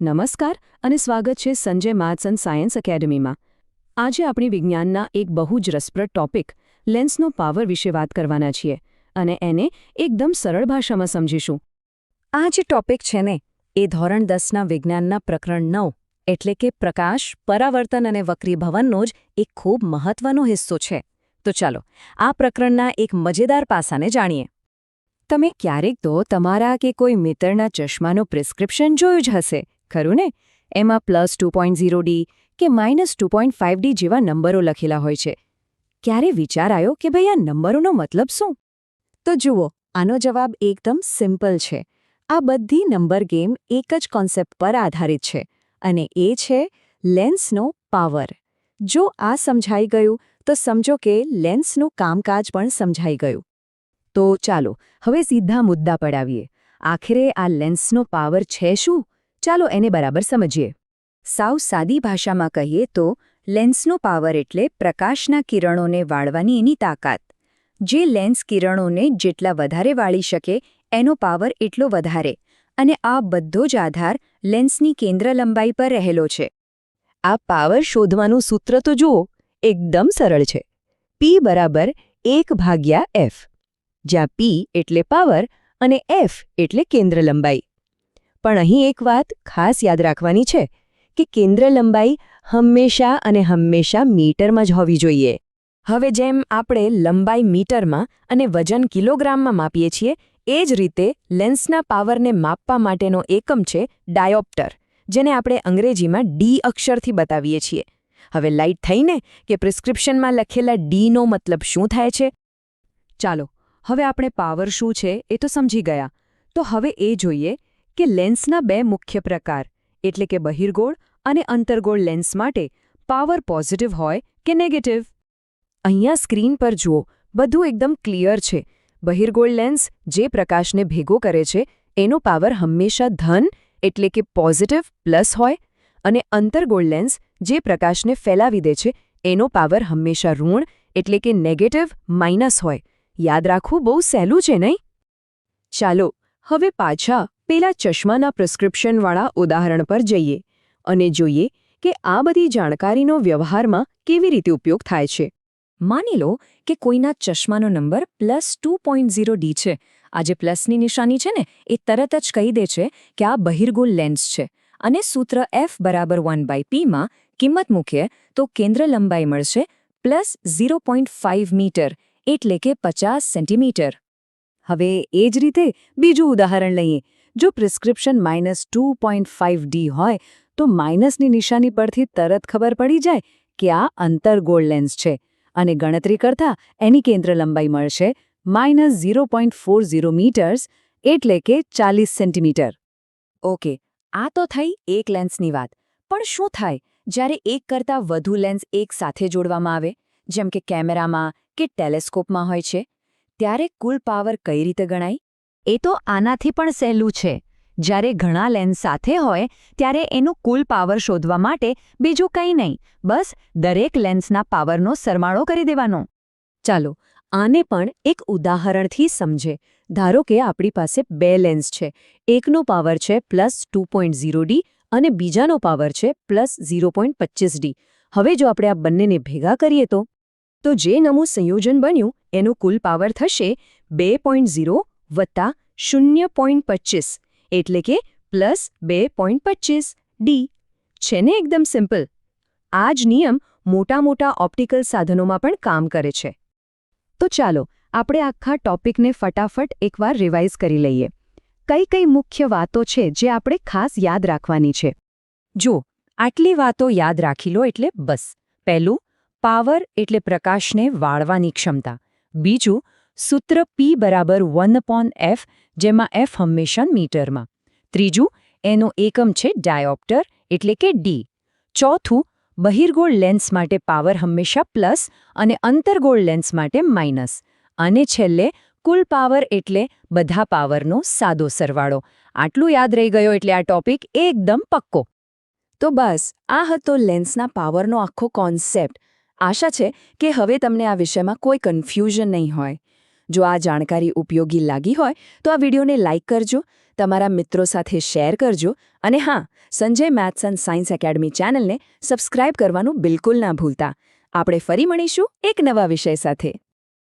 નમસ્કાર અને સ્વાગત છે સંજય મેથ્સ એન્ડ સાયન્સ એકેડમીમાં. આજે આપણે વિજ્ઞાનના એક બહુ જ રસપ્રદ ટોપિક લેન્સનો પાવર વિશે વાત કરવાના છીએ અને એને એકદમ સરળ ભાષામાં સમજીશું. આ જે ટોપિક છે ને એ ધોરણ 10ના વિજ્ઞાનના પ્રકરણ 9 એટલે કે પ્રકાશ, પરાવર્તન અને વક્રીભવનનો જ એક ખૂબ મહત્વનો હિસ્સો છે. તો ચાલો આ પ્રકરણના એક મજેદાર પાસાને જાણીએ. તમે ક્યારેક તો તમારા કે કોઈ મિત્રના ચશ્માનો પ્રિસ્ક્રિપ્શન જોયું જ હશે, ખરું ને? એમાં +2.0D કે -2.5D જેવા નંબરો લખેલા હોય છે. ક્યારે વિચાર આવ્યો કે ભાઈ આ નંબરોનો મતલબ શું? તો જુઓ, આનો જવાબ એકદમ સિમ્પલ છે. આ બધી નંબર ગેમ એક જ કોન્સેપ્ટ પર આધારિત છે અને એ છે લેન્સનો પાવર. જો આ સમજાઈ ગયું તો સમજો કે લેન્સનું કામકાજ પણ સમજાઈ ગયું. તો ચાલો હવે સીધા મુદ્દા પર આવીએ. આખરે આ લેન્સનો પાવર છે શું? ચાલો એને બરાબર સમજીએ. સાવ સાદી ભાષામાં કહીએ તો લેન્સનો પાવર એટલે પ્રકાશના કિરણોને વાળવાની એની તાકાત. જે લેન્સ કિરણોને જેટલા વધારે વાળી શકે એનો પાવર એટલો વધારે, અને આ બધો જ આધાર લેન્સની કેન્દ્ર લંબાઈ પર રહેલો છે. આ પાવર શોધવાનું સૂત્ર તો જુઓ, એકદમ સરળ છે. P = 1/f, જ્યાં P એટલે પાવર અને F એટલે કેન્દ્ર લંબાઈ. પણ અહીં એક વાત ખાસ યાદ રાખવાની છે કે કેન્દ્ર લંબાઈ હંમેશા મીટરમાં જ હોવી જોઈએ. હવે જેમ આપણે લંબાઈ મીટરમાં અને વજન કિલોગ્રામમાં માપીએ છીએ, એ જ રીતે લેન્સના પાવરને માપવા માટેનો એકમ છે ડાયોપ્ટર, જેને આપણે અંગ્રેજીમાં D અક્ષરથી બતાવીએ છીએ. હવે લાઈટ થઈને કે પ્રિસ્ક્રિપ્શનમાં લખેલા Dનો મતલબ શું થાય છે? ચાલો હવે આપણે પાવર શું છે એ તો સમજી ગયા. તો હવે એ જોઈએ કે લેન્સના બે મુખ્ય પ્રકાર એટલે કે બહિર્ગોળ અને અંતર્ગોળ લેન્સ માટે પાવર પોઝિટિવ હોય કે નેગેટિવ. અહીંયા સ્ક્રીન પર જુઓ, બધું એકદમ ક્લિયર છે. બહિર્ગોળ લેન્સ જે પ્રકાશને ભેગો કરે છે એનો પાવર હંમેશા ધન એટલે કે પોઝિટિવ પ્લસ હોય, અને અંતર્ગોળ લેન્સ જે પ્રકાશને ફેલાવી દે છે એનો પાવર હંમેશા ઋણ એટલે કે નેગેટિવ માઇનસ હોય. યાદ રાખવું બહુ સહેલું છે નહીં? ચાલો હવે પાછા પેલા ચશ્માના પ્રિસ્ક્રિપ્શનવાળા ઉદાહરણ પર જઈએ અને જોઈએ કે આ બધી જાણકારીનો વ્યવહારમાં કેવી રીતે ઉપયોગ થાય છે. માની લો કે કોઈના ચશ્માનો નંબર +2.0D છે. આ જે પ્લસની નિશાની છે ને એ તરત જ કહી દે છે કે આ બહિર્ગોળ લેન્સ છે, અને સૂત્ર F = 1/P માં કિંમત મૂકીએ તો કેન્દ્ર લંબાઈ મળશે +0.5 મીટર એટલે કે 50 સેન્ટીમીટર. હવે એ જ રીતે બીજું ઉદાહરણ લઈએ. જો પ્રિસ્ક્રિપ્શન -2.5D હોય તો માઇનસની નિશાની પરથી તરત ખબર પડી જાય કે આ અંતર્ગોળ લેન્સ છે, અને ગણતરી કરતાં એની કેન્દ્ર લંબાઈ મળશે -0.40 મીટર્સ એટલે કે 40 સેન્ટીમીટર. ઓકે, આ તો થઈ એક લેન્સની વાત. પણ શું થાય જ્યારે એક કરતાં વધુ લેન્સ એક સાથે જોડવામાં આવે, જેમ કે કેમેરામાં કે ટેલિસ્કોપમાં હોય છે? ત્યારે કુલ પાવર કઈ રીતે ગણાય? એ તો આનાથી પણ સહેલું છે. જ્યારે ઘણા લેન્સ સાથે હોય ત્યારે એનું કુલ પાવર શોધવા માટે બીજું કંઈ નહીં, બસ દરેક લેન્સના પાવરનો સરવાળો કરી દેવાનો. ચાલો આને પણ એક ઉદાહરણથી સમજે. ધારો કે આપણી પાસે બે લેન્સ છે. એકનો પાવર છે +2.0D અને બીજાનો પાવર છે +0.25D. હવે જો આપણે આ બંનેને ભેગા કરીએ તો જે નવું સંયોજન બન્યું એનું કુલ પાવર થશે 2.0 વત્તા 0.25 એટલે કે +2.25D. છે ને એકદમ સિમ્પલ? આ જ નિયમ મોટા ઓપ્ટિકલ સાધનોમાં પણ કામ કરે છે. તો ચાલો આપણે આખા ટોપિકને ફટાફટ એકવાર રિવાઇઝ કરી લઈએ. કઈ મુખ્ય વાતો છે જે આપણે ખાસ યાદ રાખવાની છે? જો આટલી વાતો યાદ રાખી લો એટલે બસ. પહેલું, પાવર એટલે પ્રકાશને વાળવાની ક્ષમતા. બીજું, સૂત્ર P = 1/f, જેમાં F હંમેશા મીટરમાં. ત્રીજું, એનો એકમ છે ડાયોપ્ટર એટલે કે D. ચોથું, બહિર્ગોળ લેન્સ માટે પાવર હંમેશા પ્લસ અને અંતર્ગોળ લેન્સ માટે માઇનસ. અને છેલ્લે કુલ પાવર એટલે બધા પાવરનો સાદો સરવાળો. આટલું યાદ રહી ગયો એટલે આ ટોપિક એકદમ પક્કો. તો બસ આ હતો લેન્સના પાવરનો આખો કોન્સેપ્ટ. આશા છે કે હવે તમને આ વિષયમાં કોઈ કન્ફ્યુઝન નહીં હોય. જો આ જાણકારી ઉપયોગી લાગી હોય તો આ વિડીયોને લાઇક કરજો, તમારા મિત્રો સાથે શેર કરજો અને હા, Sanjay maths and science academy ચેનલને સબસ્ક્રાઇબ કરવાનું બિલકુલ ના ભૂલતા. આપણે ફરી મળીશું એક નવા વિષય સાથે.